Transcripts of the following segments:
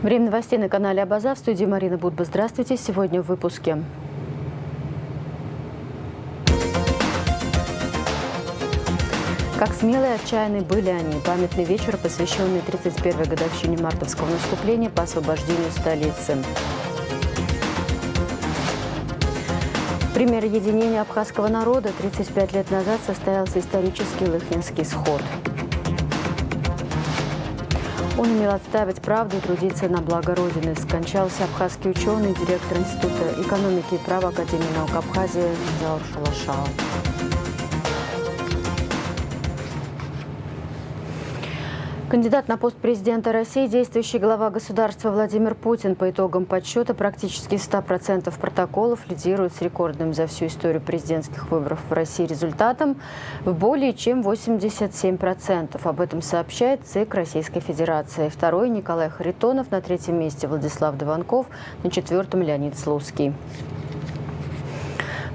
Время новостей на канале Абаза. В студии Марина Будба. Здравствуйте. Сегодня в выпуске. Как смелые и отчаянные были они. Памятный вечер, посвященный 31-й годовщине мартовского наступления по освобождению столицы. Пример единения абхазского народа. 35 лет назад состоялся исторический Лыхнинский сход. Он умел отстаивать правду и трудиться на благо Родины. Скончался абхазский ученый, директор Института экономики и права Академии наук Абхазии Заур Шалашау. Кандидат на пост президента России, действующий глава государства Владимир Путин по итогам подсчета практически 100% протоколов лидирует с рекордным за всю историю президентских выборов в России результатом в более чем 87%. Об этом сообщает ЦИК Российской Федерации. Второй – Николай Харитонов, на третьем месте Владислав Дованков, на четвертом – Леонид Слуцкий.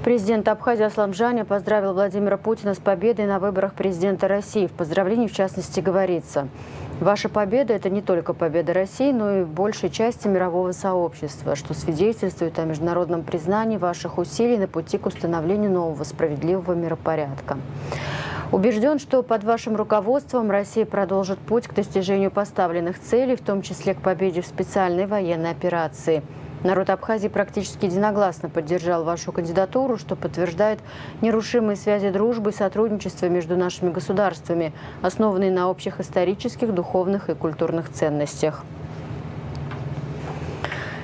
Президент Абхазии Аслам Жаня поздравил Владимира Путина с победой на выборах президента России. В поздравлении, в частности, говорится: «Ваша победа – это не только победа России, но и большей части мирового сообщества, что свидетельствует о международном признании ваших усилий на пути к установлению нового справедливого миропорядка. Убежден, что под вашим руководством Россия продолжит путь к достижению поставленных целей, в том числе к победе в специальной военной операции. Народ Абхазии практически единогласно поддержал вашу кандидатуру, что подтверждает нерушимые связи дружбы и сотрудничества между нашими государствами, основанные на общих исторических, духовных и культурных ценностях».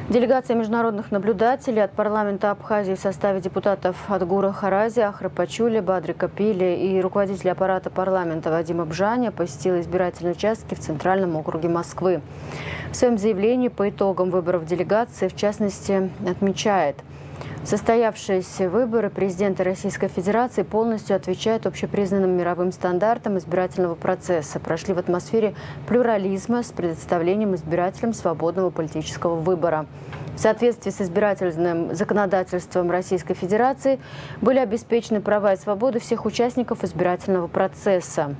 Делегация международных наблюдателей от парламента Абхазии в составе депутатов Адгура Харази, Ахры Пачули, Бадрика Пили и руководителя аппарата парламента Вадима Бжаня посетила избирательные участки в Центральном округе Москвы. В своем заявлении по итогам выборов делегации, в частности, отмечает: состоявшиеся выборы президента Российской Федерации полностью отвечают общепризнанным мировым стандартам избирательного процесса, прошли в атмосфере плюрализма с предоставлением избирателям свободного политического выбора. В соответствии с избирательным законодательством Российской Федерации были обеспечены права и свободы всех участников избирательного процесса.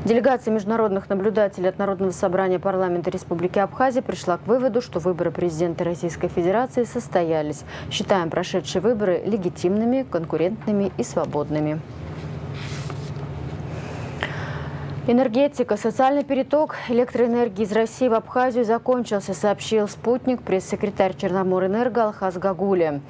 Делегация международных наблюдателей от Народного собрания парламента Республики Абхазия пришла к выводу, что выборы президента Российской Федерации состоялись. Считаем прошедшие выборы легитимными, конкурентными и свободными. Энергетика. Социальный переток электроэнергии из России в Абхазию закончился, сообщил «Спутник» пресс-секретарь Черноморэнерго Алхаз Гагули.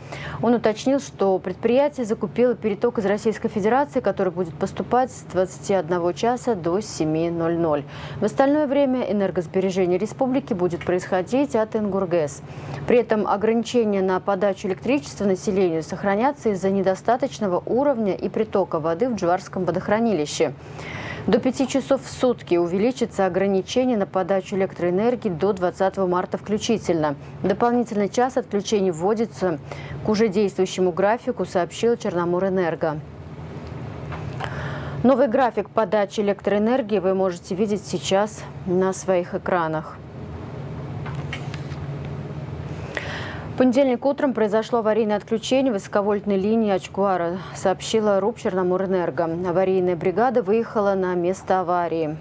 Он уточнил, что предприятие закупило переток из Российской Федерации, который будет поступать с 21 часа до 7:00. В остальное время энергосбережение республики будет происходить от Ингургэс. При этом ограничения на подачу электричества населению сохранятся из-за недостаточного уровня и притока воды в Джварском водохранилище. До 5 часов в сутки увеличится ограничение на подачу электроэнергии до 20 марта включительно. Дополнительный час отключений вводится к уже действующему графику, сообщил Черноморэнерго. Новый график подачи электроэнергии вы можете видеть сейчас на своих экранах. В понедельник утром произошло аварийное отключение высоковольтной линии Ачкуара, сообщила РУП Черноморэнерго. Аварийная бригада выехала на место аварии.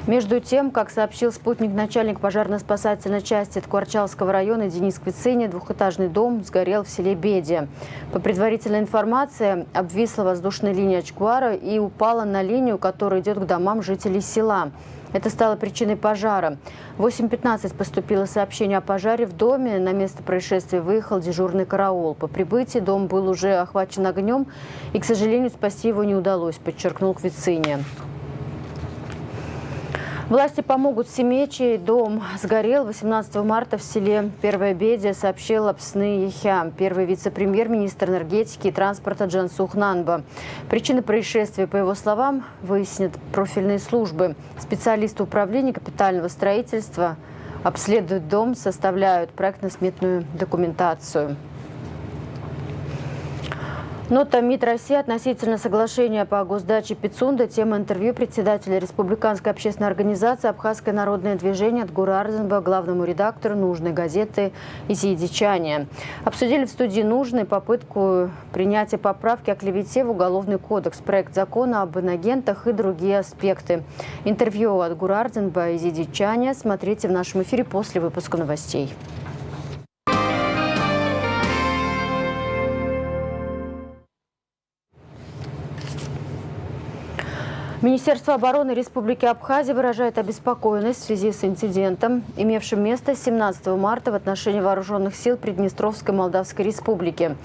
Между тем, как сообщил «Спутник», начальник пожарно-спасательной части Ткварчалского района Денис Квицини, двухэтажный дом сгорел в селе Бедия. По предварительной информации, обвисла воздушная линия Ачкуара и упала на линию, которая идет к домам жителей села. Это стало причиной пожара. В 8:15 поступило сообщение о пожаре в доме. На место происшествия выехал дежурный караул. По прибытии дом был уже охвачен огнем, и, к сожалению, спасти его не удалось, подчеркнул Квицини. Власти помогут семье, чей дом сгорел 18 марта в селе Первая Бедия, сообщил Апсны Яхя, первый вице-премьер-министр энергетики и транспорта Джансух Нанба. Причины происшествия, по его словам, выяснят профильные службы. Специалисты управления капитального строительства обследуют дом, составляют проектно-сметную документацию. Нота МИД России относительно соглашения по госдаче Пицунда. Тема интервью председателя Республиканской общественной организации «Абхазское народное движение» Отгура Арзенба главному редактору «Нужной» газеты «Изидичане». Обсудили в студии «Нужной» попытку принятия поправки о клевете в Уголовный кодекс, проект закона об инагентах и другие аспекты. Интервью Отгура Арзенба и «Изидичане» смотрите в нашем эфире после выпуска новостей. Министерство обороны Республики Абхазия выражает обеспокоенность в связи с инцидентом, имевшим место 17 марта в отношении вооруженных сил Приднестровской Молдавской Республики.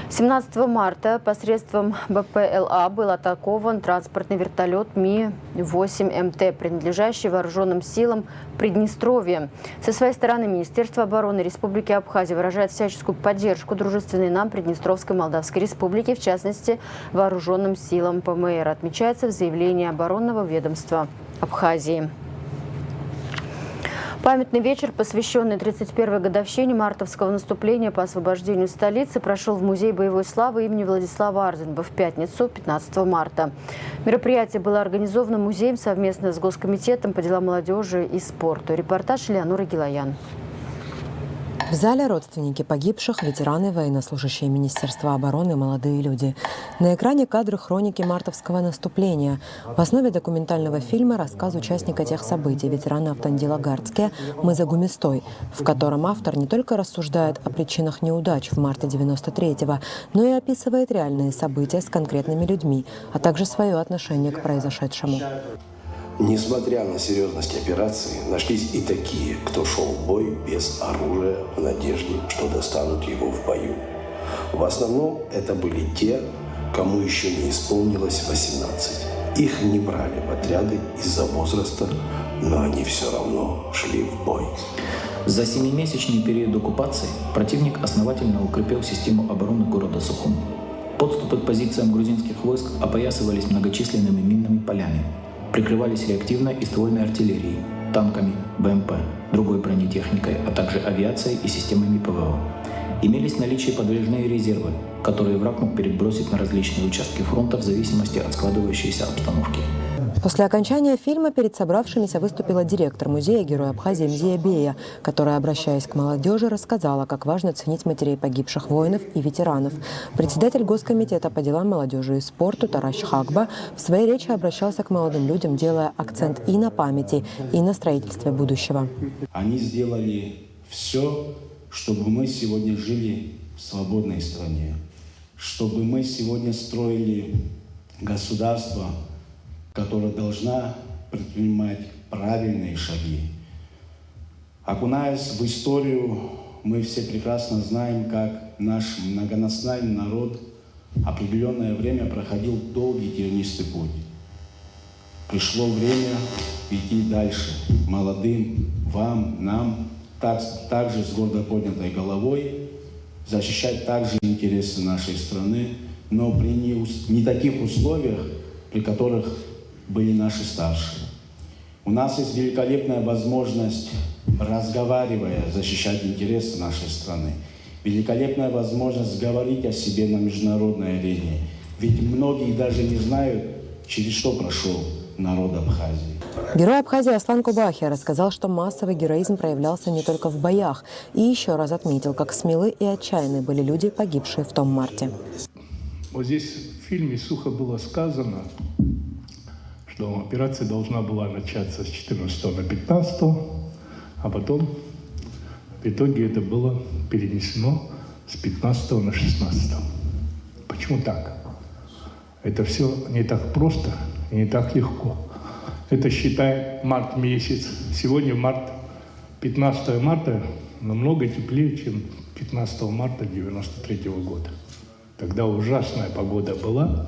17 марта посредством БПЛА был атакован транспортный вертолет Ми-8МТ, принадлежащий вооруженным силам Приднестровья. Со своей стороны Министерство обороны Республики Абхазия выражает всяческую поддержку дружественной нам Приднестровской Молдавской Республики, в частности, вооруженным силам ПМР, отмечается в заявлении оборонного ведомства Абхазии. Памятный вечер, посвященный 31-й годовщине мартовского наступления по освобождению столицы, прошел в Музее боевой славы имени Владислава Арзенба в пятницу, 15 марта. Мероприятие было организовано музеем совместно с Госкомитетом по делам молодежи и спорту. Репортаж Леонора Гилаян. В зале родственники погибших, ветераны, военнослужащие Министерства обороны, молодые люди. На экране кадры хроники мартовского наступления. В основе документального фильма рассказ участника тех событий, ветерана Автандила Гардске «Мы за Гумистой», в котором автор не только рассуждает о причинах неудач в марте 93-го, но и описывает реальные события с конкретными людьми, а также свое отношение к произошедшему. Несмотря на серьезность операции, нашлись и такие, кто шел в бой без оружия в надежде, что достанут его в бою. В основном это были те, кому еще не исполнилось 18. Их не брали в отряды из-за возраста, но они все равно шли в бой. За 7-месячный период оккупации противник основательно укрепил систему обороны города Сухум. Подступы к позициям грузинских войск опоясывались многочисленными минными полями, прикрывались реактивной и ствольной артиллерией, танками, БМП, другой бронетехникой, а также авиацией и системами ПВО. Имелись в наличии подвижные резервы, которые враг мог перебросить на различные участки фронта в зависимости от складывающейся обстановки. После окончания фильма перед собравшимися выступила директор музея Героя Абхазии Мзия Бея, которая, обращаясь к молодежи, рассказала, как важно ценить матерей погибших воинов и ветеранов. Председатель Госкомитета по делам молодежи и спорту Тараш Хагба в своей речи обращался к молодым людям, делая акцент и на памяти, и на строительстве будущего. Они сделали все, чтобы мы сегодня жили в свободной стране, чтобы мы сегодня строили государство, которая должна предпринимать правильные шаги. Окунаясь в историю, мы все прекрасно знаем, как наш многонациональный народ определенное время проходил долгий тернистый путь. Пришло время идти дальше, молодым, вам, нам, также с гордо поднятой головой, защищать также интересы нашей страны, но при не таких условиях, при которых были наши старшие. У нас есть великолепная возможность, разговаривая, защищать интересы нашей страны. Великолепная возможность говорить о себе на международной арене. Ведь многие даже не знают, через что прошел народ Абхазии. Герой Абхазии Аслан Кубахи рассказал, что массовый героизм проявлялся не только в боях, и еще раз отметил, как смелы и отчаянны были люди, погибшие в том марте. Вот здесь в фильме сухо было сказано, что операция должна была начаться с 14 на 15, а потом в итоге это было перенесено с 15 на 16. Почему так? Это все не так просто и не так легко. Это считай март месяц. Сегодня март, 15 марта намного теплее, чем 15 марта 93 года. Тогда ужасная погода была,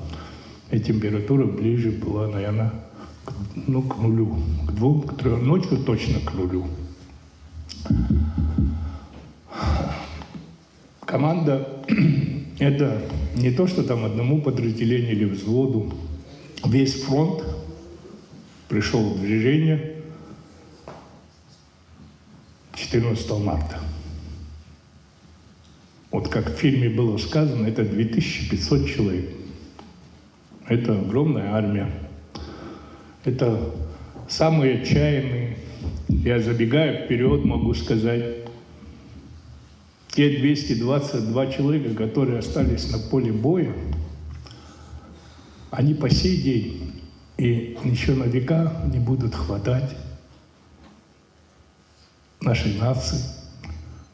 и температура ближе была, наверное, к нулю. К 2, к 3, ночью точно к нулю. Команда – это не то, что там одному подразделению или взводу. Весь фронт пришел в движение 14 марта. Вот как в фильме было сказано, это 2500 человек. Это огромная армия. Это самые отчаянные. Я, забегая вперед, могу сказать, те 222 человека, которые остались на поле боя, они по сей день и еще на века не будут хватать нашей нации,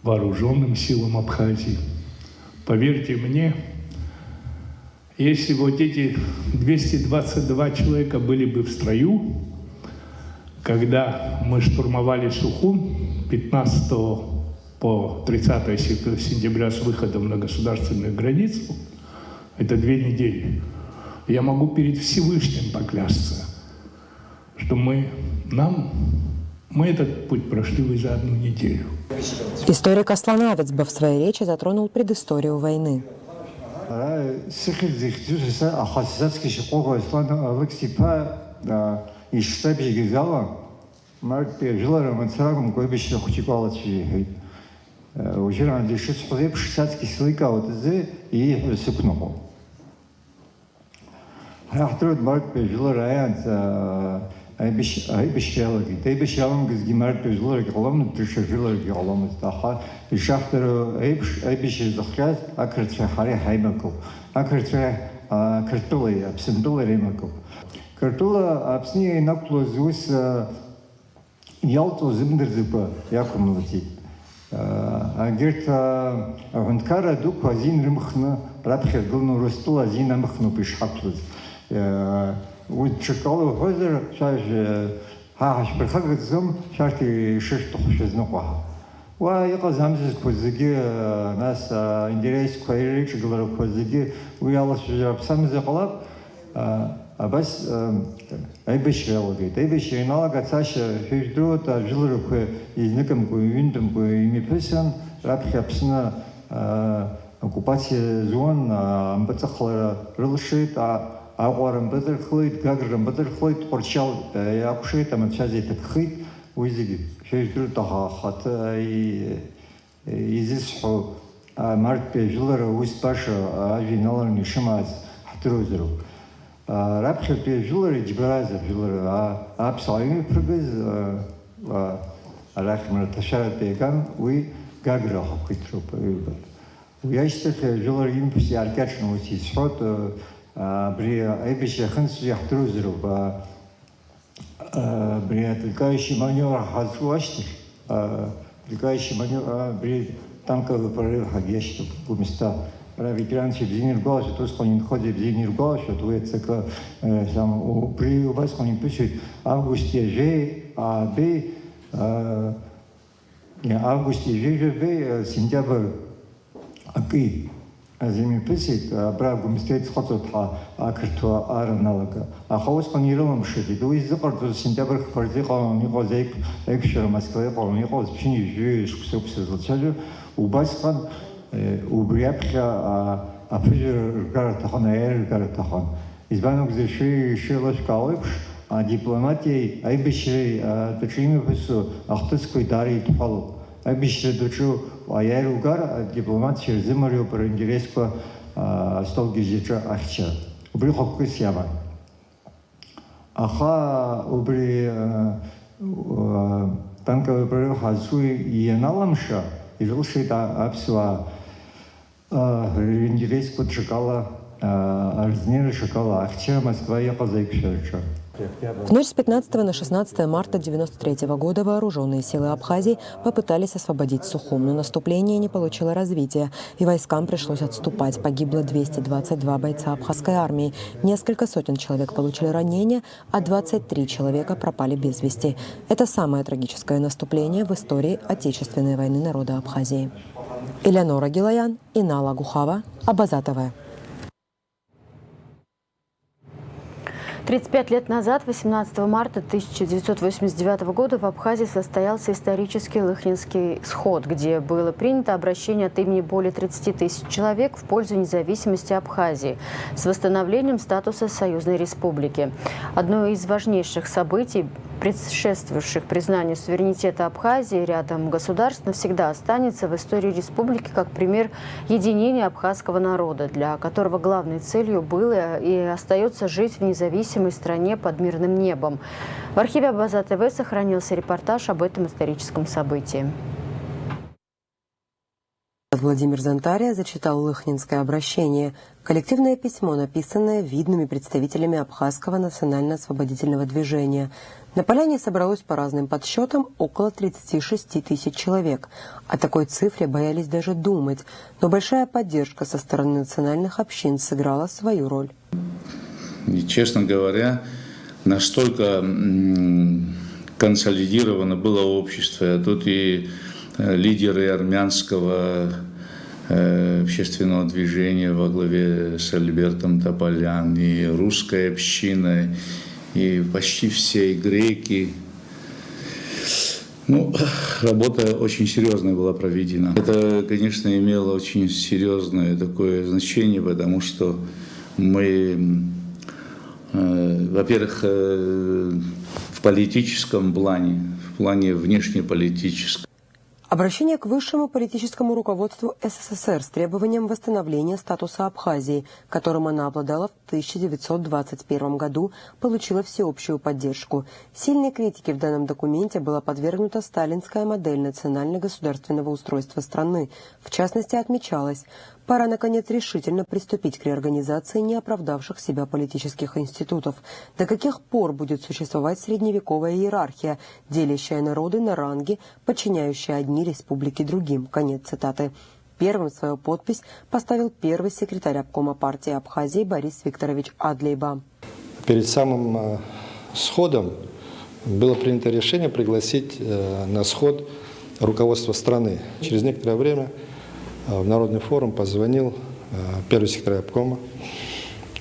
вооруженным силам Абхазии. Поверьте мне, если вот эти 222 человека были бы в строю, когда мы штурмовали Сухум 15 по 30 сентября с выходом на государственную границу, это 2 недели, я могу перед Всевышним поклясться, что мы этот путь прошли бы за 1 неделю. Историк Аслан Авицба в своей речи затронул предысторию войны. Айбишалам гизгимарт жилар гигалам триша жилар гигалам таха ишахтер айбиш захраз акртра хари хаймаков акртра картулы абсендулы ремаков картула абсни накло зус ялто зимдерзипа якумлати агерта гонкара дук азин римхна рабхер гулну ростула азин амхну бишхаплуз وتشكلوا هذا شاش هاش بالخلق الزم شاشتي شش تخش زنقها ويقظ همزة كوزجي ناس إنديريس كويريش قلنا كوزجي ويلا شجرة بسمزة قلب بس أي بشيء لقيت أي بشيء نلاقي تاش في درو تجلر كوي يزنكم كوي يندم كوي يميبسن رابخ بسنا оккупация зон амбацахлара рылшит агварам бадырхлыт гаграм бадырхлыт порчал якушит амачази такхит уйзиги шейдур таха хата и изисху март пежлара уйспаша ажиналарни шимаз хатрузру рабхе пежлара джбараза пежлара апсайми прыгыз арахмар ташара пеган уй гагра хакитру пега ويشتغل جلر يمشي على كاتشن ويسحط بري أي بشيء خنس يحتروزرو بري تلقايش مانيور حاسواشتر تلقايش مانيور بري танковый прорыв хагешто по местам. Ветеранцы в Зиниргош, то есть они ходят в Зиниргош, то есть там при вас они пишут августе же, августе же, сентябрь Аки, землеписик, брав гумистет сходит акртуа араналага. А хаос планировал мшити. То есть запорт сентябрь квартира не хозяйк, экшер Москвы, не хоз пшени жуешь, все злочали. Убасхан, убряпка, апрежер гаратахан, аэр гаратахан. Избанок заши шилаш калыпш, а дипломатией, айбишри, точими пису, ахтыской дари тфал. Айбишри дочу аэругар дипломат через зимарю про интереску столги жича ахча. Убри хоккус яма. Аха убри танковый прорыв хазуи и наламша и желшит апсуа интереску чекала арзнеры шакала ахча Москва я позаикшерча. В ночь с 15 на 16 марта 1993 года вооруженные силы Абхазии попытались освободить Сухум, но наступление не получило развития, и войскам пришлось отступать. Погибло 222 бойца абхазской армии, несколько сотен человек получили ранения, а 23 человека пропали без вести. Это самое трагическое наступление в истории Отечественной войны народа Абхазии. Элеонора Гилаян, Инала Гухава, Абаза ТВ. 35 лет назад, 18 марта 1989 года, в Абхазии состоялся исторический Лыхнинский сход, где было принято обращение от имени более 30 тысяч человек в пользу независимости Абхазии с восстановлением статуса союзной республики. Одно из важнейших событий предшествовавших признанию суверенитета Абхазии рядом государств, навсегда останется в истории республики как пример единения абхазского народа, для которого главной целью было и остается жить в независимой стране под мирным небом. В архиве Абаза ТВ сохранился репортаж об этом историческом событии. Владимир Зантария зачитал Лыхнинское обращение, коллективное письмо, написанное видными представителями Абхазского национально-освободительного движения. На поляне собралось по разным подсчетам около 36 тысяч человек. О такой цифре боялись даже думать, но большая поддержка со стороны национальных общин сыграла свою роль. И, честно говоря, настолько консолидировано было общество, а тут и лидеры армянского общественного движения во главе с Альбертом Тополян, и русская община, и почти все греки. Работа очень серьезная была проведена. Это, конечно, имело очень серьезное такое значение, потому что мы, во-первых, в политическом плане, в плане внешнеполитическом, Обращение к высшему политическому руководству СССР с требованием восстановления статуса Абхазии, которым она обладала в 1921 году, получило всеобщую поддержку. Сильной критике в данном документе была подвергнута сталинская модель национально-государственного устройства страны. В частности, отмечалось: пора, наконец, решительно приступить к реорганизации неоправдавших себя политических институтов. До каких пор будет существовать средневековая иерархия, делящая народы на ранги, подчиняющая одни республики другим? Конец цитаты. Первым свою подпись поставил первый секретарь обкома партии Абхазии Борис Викторович Адлейба. Перед самым сходом было принято решение пригласить на сход руководство страны. Через некоторое время в Народный форум позвонил первый секретарь обкома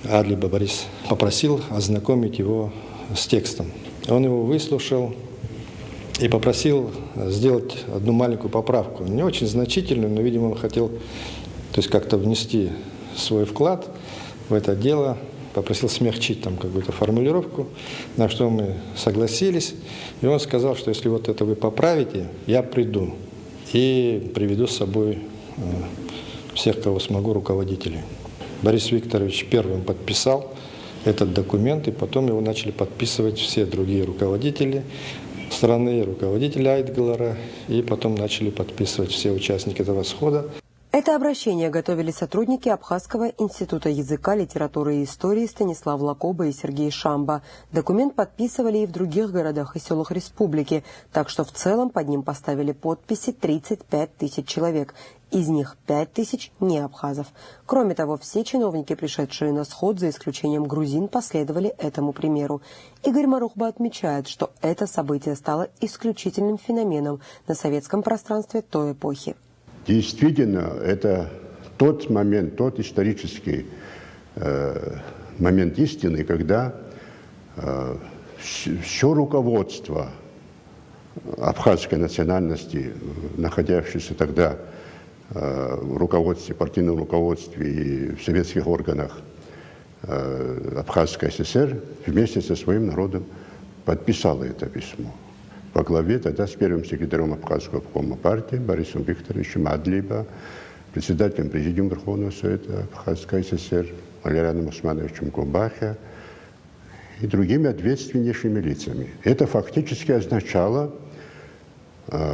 Адлейба Борис, попросил ознакомить его с текстом. Он его выслушал и попросил сделать одну маленькую поправку, не очень значительную, но, видимо, он хотел, как-то внести свой вклад в это дело, попросил смягчить там какую-то формулировку, на что мы согласились, и он сказал, что если вот это вы поправите, я приду и приведу с собой всех, кого смогу, руководителей. Борис Викторович первым подписал этот документ, и потом его начали подписывать все другие руководители страны, руководители Айтгалара, и потом начали подписывать все участники этого схода. Это обращение готовили сотрудники Абхазского института языка, литературы и истории Станислав Лакоба и Сергей Шамба. Документ подписывали и в других городах и селах республики, так что в целом под ним поставили подписи 35 тысяч человек. Из них 5 тысяч не абхазов. Кроме того, все чиновники, пришедшие на сход, за исключением грузин, последовали этому примеру. Игорь Марухба отмечает, что это событие стало исключительным феноменом на советском пространстве той эпохи. Действительно, это тот момент, тот исторический момент истины, когда все руководство абхазской национальности, находящееся тогда в руководстве, партийном руководстве и в советских органах Абхазской ССР, вместе со своим народом подписало это письмо. Во главе тогда с первым секретарем Абхазского обкома партии Борисом Викторовичем Адлейба, председателем Президиума Верховного Совета Абхазской ССР Валерианом Османовичем Губахе и другими ответственнейшими лицами. Это фактически означало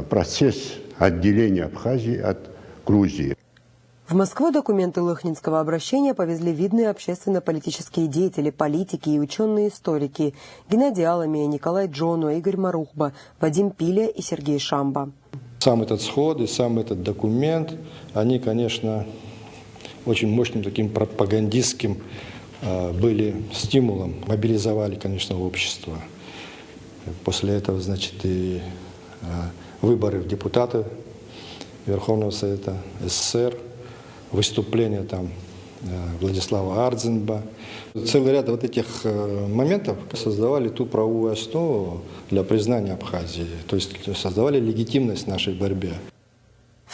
процесс отделения Абхазии от Грузии. В Москву документы Лыхнинского обращения повезли видные общественно-политические деятели, политики и ученые-историки: Геннадий Аламия, Николай Джону, Игорь Марухба, Вадим Пиля и Сергей Шамба. Сам этот сход и сам этот документ, они, конечно, очень мощным таким пропагандистским были стимулом, мобилизовали, конечно, общество. После этого, и выборы в депутаты Верховного Совета СССР, выступление там Владислава Ардзенба. Целый ряд вот этих моментов создавали ту правовую основу для признания Абхазии, то есть создавали легитимность нашей борьбе.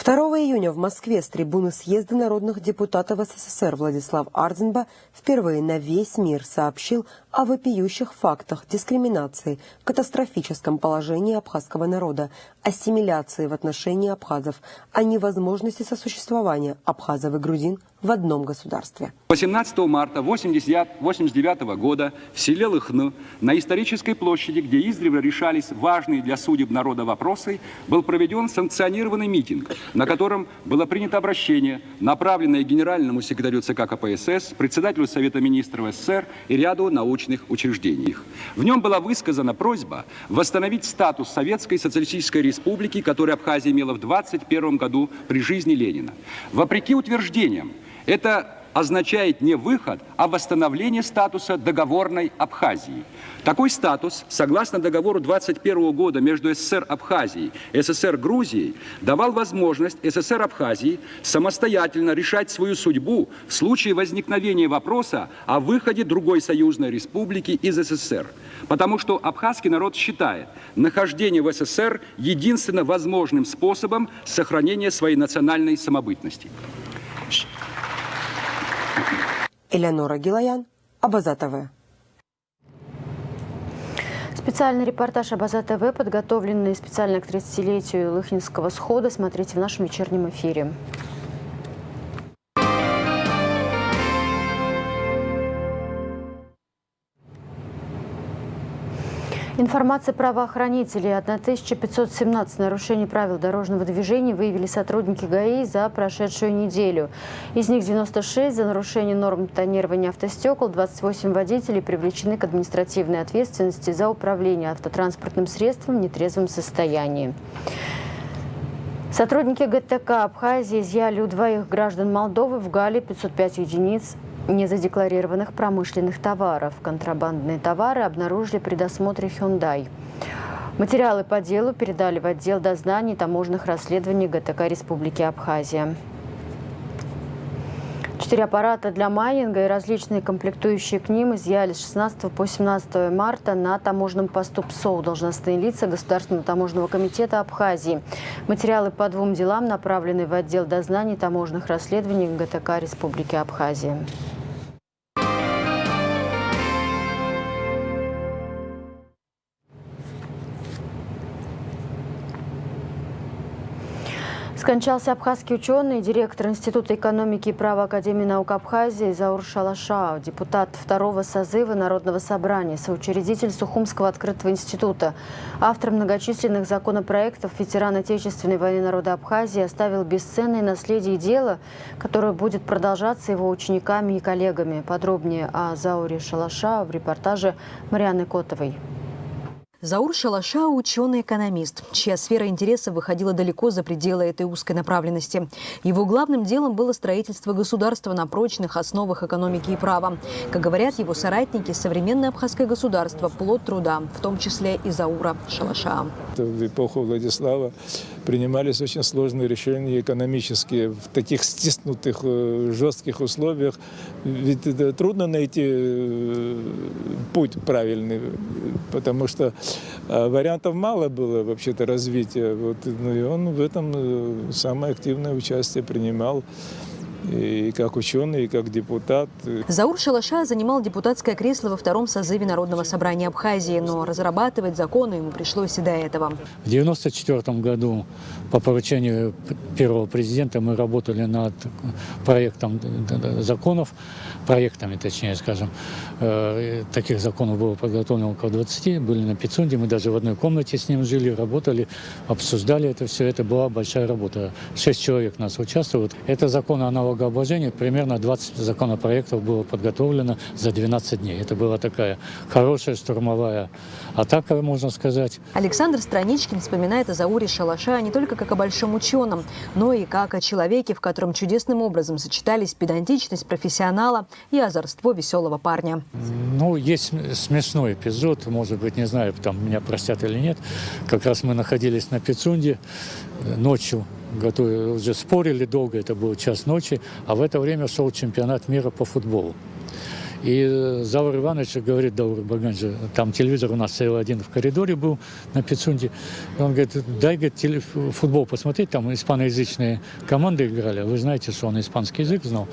2 июня в Москве с трибуны съезда народных депутатов СССР Владислав Ардзинба впервые на весь мир сообщил о вопиющих фактах дискриминации, катастрофическом положении абхазского народа, ассимиляции в отношении абхазов, о невозможности сосуществования абхазов и грузин в одном государстве. 18 марта 1989 года в селе Лыхны на исторической площади, где издревле решались важные для судеб народа вопросы, был проведен санкционированный митинг, на котором было принято обращение, направленное генеральному секретарю ЦК КПСС, председателю Совета министров СССР и ряду научных учреждений. В нем была высказана просьба восстановить статус Советской Социалистической Республики, который Абхазия имела в 1921 году при жизни Ленина. Вопреки утверждениям, это означает не выход, а восстановление статуса договорной Абхазии. Такой статус, согласно договору 1921 года между СССР Абхазией и СССР Грузией, давал возможность СССР Абхазии самостоятельно решать свою судьбу в случае возникновения вопроса о выходе другой союзной республики из СССР. Потому что абхазский народ считает нахождение в СССР единственно возможным способом сохранения своей национальной самобытности. Элеонора Гилаян, Абаза ТВ. Специальный репортаж Абаза ТВ, подготовленный специально к 30-летию Лыхнинского схода, смотрите в нашем вечернем эфире. Информация правоохранителей. 1517 нарушений правил дорожного движения выявили сотрудники ГАИ за прошедшую неделю. Из них 96 за нарушение норм тонирования автостекол, 28 водителей привлечены к административной ответственности за управление автотранспортным средством в нетрезвом состоянии. Сотрудники ГТК Абхазии изъяли у 2 граждан Молдовы в Гале 505 единиц незадекларированных промышленных товаров. Контрабандные товары обнаружили при досмотре Hyundai. Материалы по делу передали в отдел дознаний и таможенных расследований ГТК Республики Абхазия. 4 аппарата для майнинга и различные комплектующие к ним изъяли с 16 по 17 марта на таможенном посту ПСО должностные лица Государственного таможенного комитета Абхазии. Материалы по 2 делам направлены в отдел дознаний и таможенных расследований ГТК Республики Абхазия. Скончался абхазский ученый, директор Института экономики и права Академии наук Абхазии Заур Шалашаев, депутат 2-го созыва Народного собрания, соучредитель Сухумского открытого института. Автор многочисленных законопроектов, ветеран Отечественной войны народа Абхазии, оставил бесценное наследие и дело, которое будет продолжаться его учениками и коллегами. Подробнее о Зауре Шалашаеве в репортаже Марианны Котовой. Заур Шалашаев – ученый-экономист, чья сфера интересов выходила далеко за пределы этой узкой направленности. Его главным делом было строительство государства на прочных основах экономики и права. Как говорят его соратники, современное абхазское государство – плод труда, в том числе и Заура Шалашаева. В эпоху Владислава принимались очень сложные решения экономические в таких стиснутых, жестких условиях. Ведь трудно найти путь правильный, потому что вариантов мало было вообще-то развития. И он в этом самое активное участие принимал. И как ученый, и как депутат. Заур Шалашаев занимал депутатское кресло во 2-м созыве Народного собрания Абхазии, но разрабатывать законы ему пришлось и до этого. В 1994 году по поручению первого президента мы работали над проектом законов, проектами, точнее скажем. Таких законов было подготовлено около 20, были на Пицунде, мы даже в одной комнате с ним жили, работали, обсуждали это все. Это была большая работа. 6 человек у нас участвуют. Это закон о налогообложении. Примерно 20 законопроектов было подготовлено за 12 дней. Это была такая хорошая штурмовая атака, можно сказать. Александр Страничкин вспоминает о Зауре Шалашаеве не только как о большом ученом, но и как о человеке, в котором чудесным образом сочетались педантичность профессионала и озорство веселого парня. Ну, есть смешной эпизод, может быть, не знаю, там меня простят или нет. Как раз мы находились на Пицунде ночью, уже спорили долго, это был час ночи, а в это время шел чемпионат мира по футболу. И Заур Иванович говорит Дауру Баганже, там телевизор у нас стоял один в коридоре был на Пицунде. Он говорит, дай, говорит, футбол посмотреть, там испаноязычные команды играли. Вы знаете, что он испанский язык знал.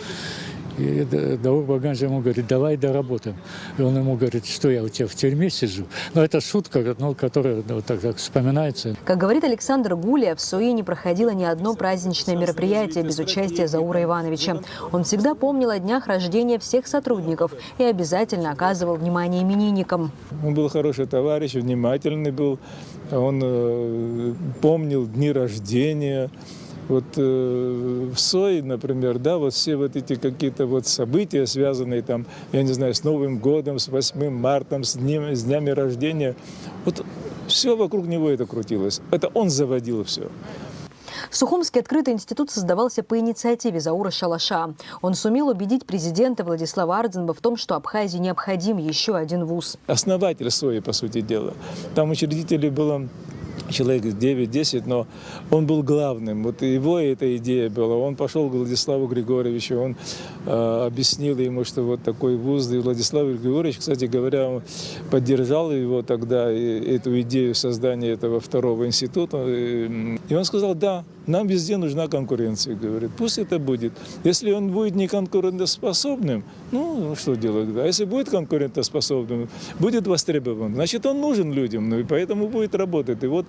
И Даур Баганже ему говорит, давай доработаем. И он ему говорит, что я у тебя в тюрьме сижу. Но это шутка, которая вот так вспоминается. Как говорит Александр Гулия, в СОИ не проходило ни одно праздничное мероприятие без участия Заура Ивановича. Он всегда помнил о днях рождения всех сотрудников и обязательно оказывал внимание именинникам. Он был хороший товарищ, внимательный был. Он помнил дни рождения. Вот в СОИ, например, да, вот все вот эти какие-то вот события, связанные там, я не знаю, с Новым годом, с 8 марта, с днями рождения, вот все вокруг него это крутилось. Это он заводил все. Сухумский открытый институт создавался по инициативе Заура Шалаша. Он сумел убедить президента Владислава Ардзинба в том, что Абхазии необходим еще один вуз. Основатель СОИ, по сути дела. Там учредителей было человек 9-10, но он был главным. Вот его эта идея была. Он пошел к Владиславу Григорьевичу, он объяснил ему, что вот такой вуз. И Владислав Григорьевич, кстати говоря, он поддержал его тогда, эту идею создания этого второго института. И он сказал, да, нам везде нужна конкуренция. Говорит, пусть это будет. Если он будет не конкурентоспособным, ну, что делать? А если будет конкурентоспособным, будет востребован, значит, он нужен людям, ну, и поэтому будет работать. И вот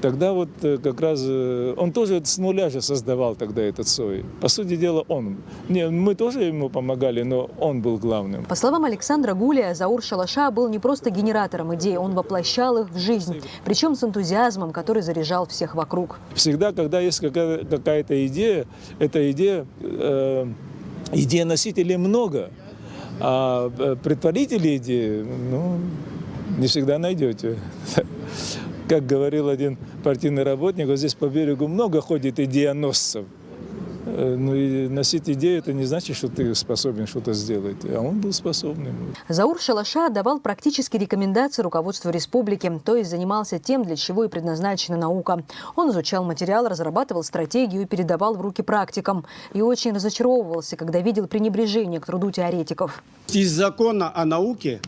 тогда вот как раз он тоже с нуля же создавал тогда этот СОИ. По сути дела, он. Мы тоже ему помогали, но он был главным. По словам Александра Гулия, Заур Шалаша был не просто генератором идей, он воплощал их в жизнь. Причем с энтузиазмом, который заряжал всех вокруг. Всегда, когда есть какая-то идея, эта идея носителей много, а предварителей идеи, ну, не всегда найдете. Как говорил один партийный работник, вот здесь по берегу много ходит идеоносцев. Ну и носить идею, это не значит, что ты способен что-то сделать. А он был способным. Заур Шалаша давал практические рекомендации руководству республики, то есть занимался тем, для чего и предназначена наука. Он изучал материал, разрабатывал стратегию и передавал в руки практикам. И очень разочаровывался, когда видел пренебрежение к труду теоретиков. Из закона о науке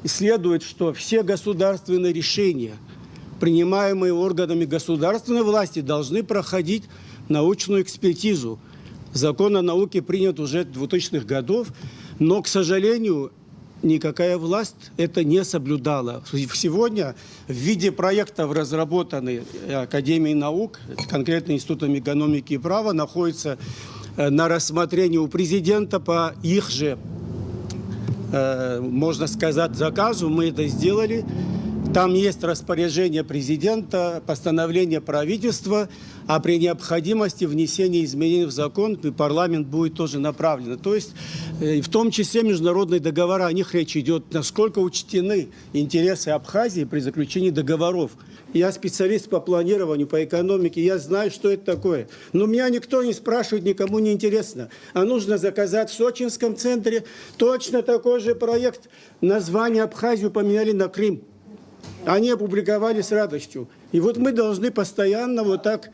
следует, что все государственные решения, принимаемые органами государственной власти, должны проходить научную экспертизу. Закон о науке принят уже 2000-х годов, но, к сожалению, никакая власть это не соблюдала. Сегодня в виде проектов, разработанных Академией наук, конкретно Институтом экономики и права, находится на рассмотрении у президента по их же, можно сказать, заказу. Мы это сделали. Там есть распоряжение президента, постановление правительства, а при необходимости внесения изменений в закон парламент будет тоже направлен. То есть в том числе международные договоры, о них речь идет, насколько учтены интересы Абхазии при заключении договоров. Я специалист по планированию, по экономике, я знаю, что это такое. Но меня никто не спрашивает, никому не интересно. А нужно заказать в Сочинском центре точно такой же проект. Название Абхазию поменяли на Крым. Они опубликовали с радостью. И вот мы должны постоянно вот так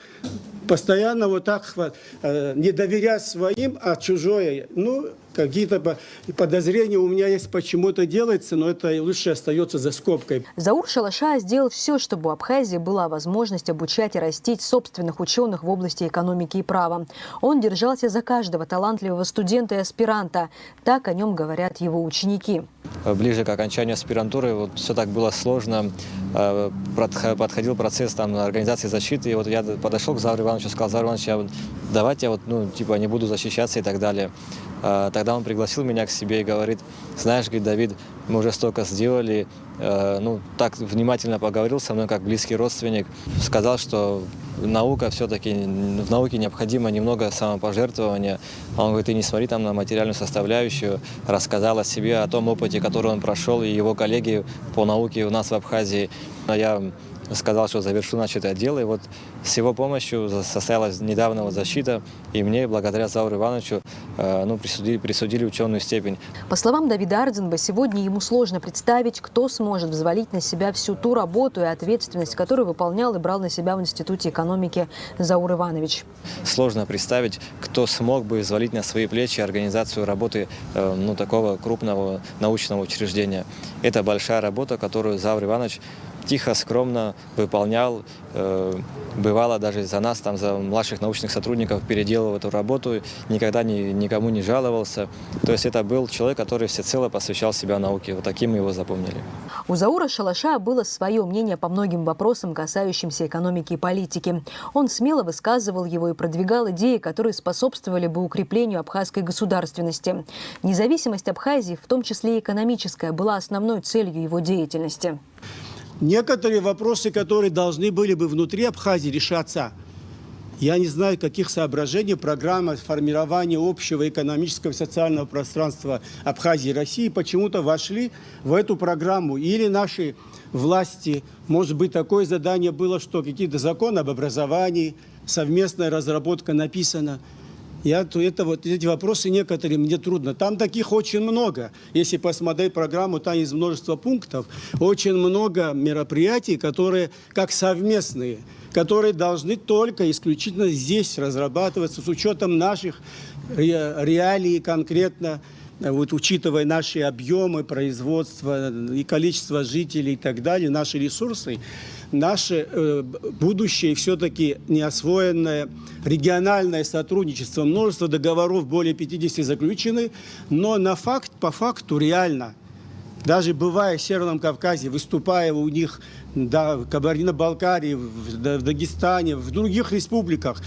не доверять своим, а чужое. Ну, какие-то подозрения у меня есть, почему это делается, но это лучше остается за скобкой. Заур Шалаша сделал все, чтобы у Абхазии была возможность обучать и растить собственных ученых в области экономики и права. Он держался за каждого талантливого студента и аспиранта. Так о нем говорят его ученики. Ближе к окончанию аспирантуры вот все так было сложно. Подходил процесс там, организации защиты. И вот я подошел к Зауру Ивановичу и сказал: Заур Иванович, давайте я не буду защищаться и так далее. Тогда он пригласил меня к себе и говорит: знаешь, говорит, Давид, мы уже столько сделали. Так внимательно поговорил со мной, как близкий родственник. Сказал, что наука все-таки, в науке необходимо немного самопожертвования. Он говорит: ты не смотри там на материальную составляющую. Рассказал о себе, о том опыте, который он прошел, и его коллеги по науке у нас в Абхазии. Я сказал, что завершу начатое дело. И вот с его помощью состоялась недавно вот защита, и мне, благодаря Зауру Ивановичу, присудили ученую степень. По словам Давида Ардзинба, сегодня ему сложно представить, кто сможет взвалить на себя всю ту работу и ответственность, которую выполнял и брал на себя в Институте экономики Заур Иванович. Сложно представить, кто смог бы взвалить на свои плечи организацию работы такого крупного научного учреждения. Это большая работа, которую Заур Иванович тихо, скромно выполнял. Бывало даже за нас, за младших научных сотрудников, переделывал эту работу, никогда никому не жаловался. То есть это был человек, который всецело посвящал себя науке. Вот таким мы его запомнили. У Заура Шалаша было свое мнение по многим вопросам, касающимся экономики и политики. Он смело высказывал его и продвигал идеи, которые способствовали бы укреплению абхазской государственности. Независимость Абхазии, в том числе и экономическая, была основной целью его деятельности. Некоторые вопросы, которые должны были бы внутри Абхазии решаться, я не знаю, каких соображений программа формирования общего экономического и социального пространства Абхазии и России почему-то вошли в эту программу. Или наши власти, может быть, такое задание было, что какие-то законы об образовании, совместная разработка написана. Эти вопросы некоторые мне трудно. Там таких очень много. Если посмотреть программу, там есть множество пунктов. Очень много мероприятий, которые как совместные, которые должны только исключительно здесь разрабатываться с учетом наших реалий конкретно, учитывая наши объемы производства и количество жителей и так далее, наши ресурсы. Наше будущее все-таки неосвоенное региональное сотрудничество. Множество договоров, более 50 заключены, но по факту реально, даже бывая в Северном Кавказе, выступая у них в Кабардино-Балкарии, в Дагестане, в других республиках,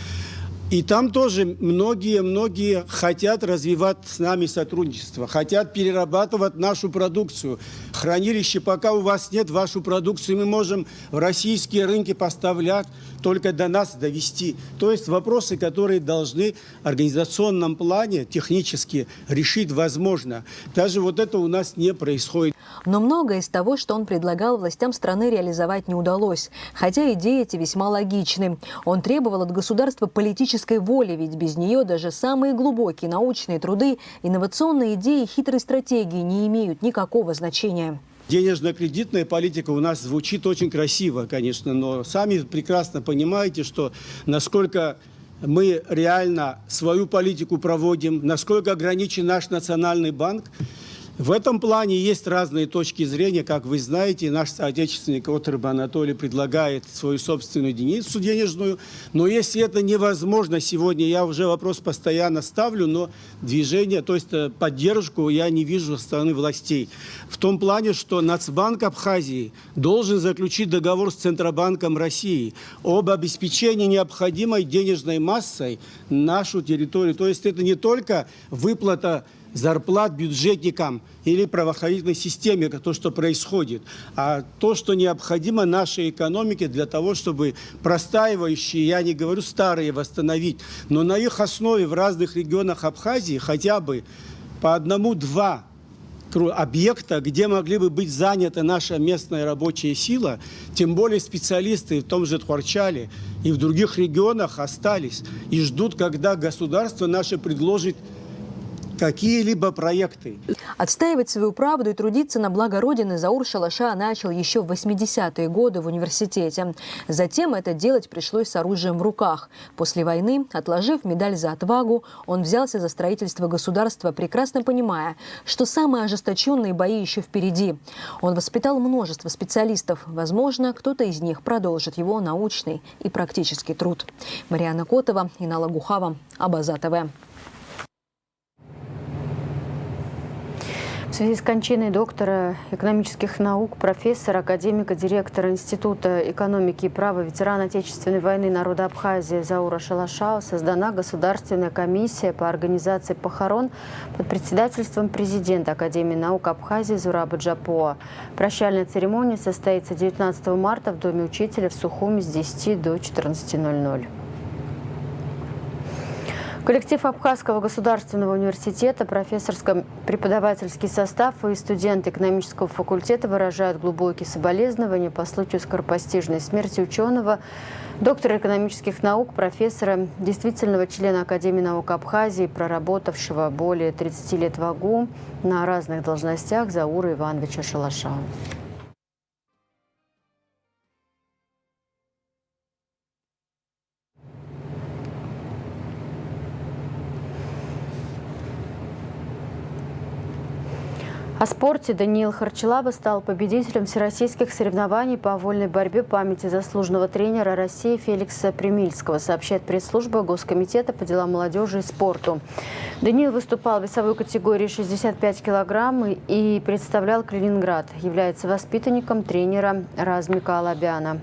и там тоже многие хотят развивать с нами сотрудничество, хотят перерабатывать нашу продукцию. Хранилище, пока у вас нет, вашу продукцию мы можем в российские рынки поставлять, только до нас довести. То есть вопросы, которые должны в организационном плане технически решить возможно. Даже вот это у нас не происходит. Но многое из того, что он предлагал властям страны, реализовать не удалось. Хотя идеи эти весьма логичны. Он требовал от государства политической воли, ведь без нее даже самые глубокие научные труды, инновационные идеи и хитрые стратегии не имеют никакого значения. Денежно-кредитная политика у нас звучит очень красиво, конечно, но сами прекрасно понимаете, что насколько мы реально свою политику проводим, насколько ограничен наш национальный банк. В этом плане есть разные точки зрения. Как вы знаете, наш соотечественник Отрыба Анатолий предлагает свою собственную единицу денежную. Но если это невозможно сегодня, я уже вопрос постоянно ставлю, но движение, то есть поддержку я не вижу со стороны властей. В том плане, что Нацбанк Абхазии должен заключить договор с Центробанком России об обеспечении необходимой денежной массой нашу территорию. То есть это не только выплата зарплат бюджетникам или правоохранительной системе, то, что происходит, а то, что необходимо нашей экономике для того, чтобы простаивающие, я не говорю старые, восстановить, но на их основе в разных регионах Абхазии хотя бы по 1-2 объекта, где могли бы быть заняты наша местная рабочая сила, тем более специалисты в том же Тхуарчале и в других регионах остались и ждут, когда государство наше предложит какие-либо проекты. Отстаивать свою правду и трудиться на благо Родины Заур Шалаша начал еще в 80-е годы в университете. Затем это делать пришлось с оружием в руках. После войны, отложив медаль за отвагу, он взялся за строительство государства, прекрасно понимая, что самые ожесточенные бои еще впереди. Он воспитал множество специалистов. Возможно, кто-то из них продолжит его научный и практический труд. Мариана Котова, Инала Гухава, Абаза ТВ. В связи с кончиной доктора экономических наук, профессора, академика, директора Института экономики и права, ветерана Отечественной войны народа Абхазии Заура Шалаша создана Государственная комиссия по организации похорон под председательством президента Академии наук Абхазии Зураба Джапоа. Прощальная церемония состоится 19 марта в Доме учителя в Сухуми с 10 до 14:00. Коллектив Абхазского государственного университета, профессорско-преподавательский состав и студенты экономического факультета выражают глубокие соболезнования по случаю скоропостижной смерти ученого, доктора экономических наук, профессора, действительного члена Академии наук Абхазии, проработавшего более 30 лет в АГУ на разных должностях Заура Ивановича Шалашова. О спорте. Даниил Харчелава стал победителем всероссийских соревнований по вольной борьбе памяти заслуженного тренера России Феликса Примильского, сообщает пресс-служба Госкомитета по делам молодежи и спорту. Даниил выступал в весовой категории 65 килограмм и представлял Калининград. Является воспитанником тренера Размика Алабяна.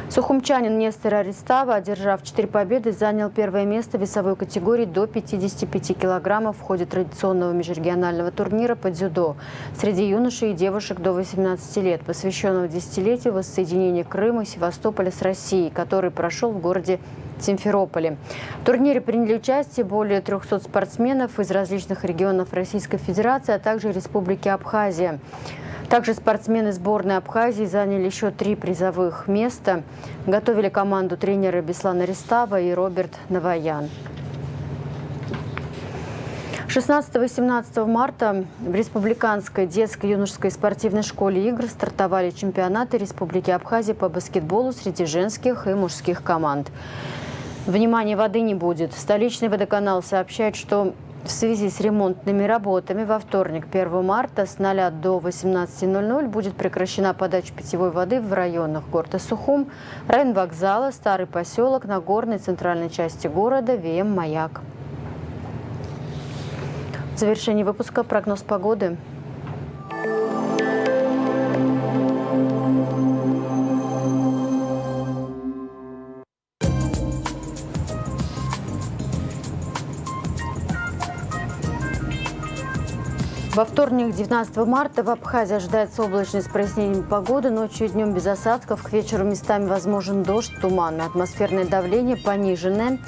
Сухумчанин Нестор Аристава, одержав 4 победы, занял первое место в весовой категории до 55 килограммов в ходе традиционного межрегионального турнира по дзюдо среди юношей и девушек до 18 лет, посвященного десятилетию воссоединения Крыма и Севастополя с Россией, который прошел в городе Симферополе. В турнире приняли участие более 300 спортсменов из различных регионов Российской Федерации, а также Республики Абхазия. Также спортсмены сборной Абхазии заняли еще 3 призовых места. Готовили команду тренеры Беслан Аристава и Роберт Наваян. 16-18 марта в Республиканской детско-юношеской спортивной школе игр стартовали чемпионаты Республики Абхазия по баскетболу среди женских и мужских команд. Внимания, воды не будет. Столичный водоканал сообщает, что в связи с ремонтными работами во вторник, 1 марта, с 0 до 18:00 будет прекращена подача питьевой воды в районах города Сухум, район вокзала, Старый поселок, Нагорной, центральной части города, ВМ «Маяк». В завершении выпуска прогноз погоды. Во вторник, 19 марта, в Абхазии ожидается облачность с прояснением погоды. Ночью и днем без осадков. К вечеру местами возможен дождь, туман. Атмосферное давление пониженное.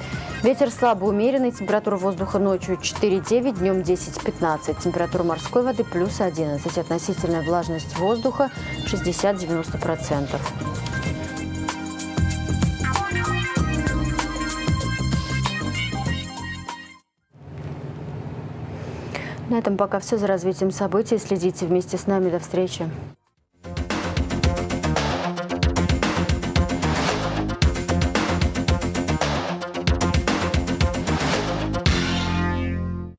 Ветер слабый, умеренный. Температура воздуха ночью 4-9, днем 10-15. Температура морской воды плюс 11. Относительная влажность воздуха 60-90%. На этом пока все. За развитием событий следите вместе с нами. До встречи.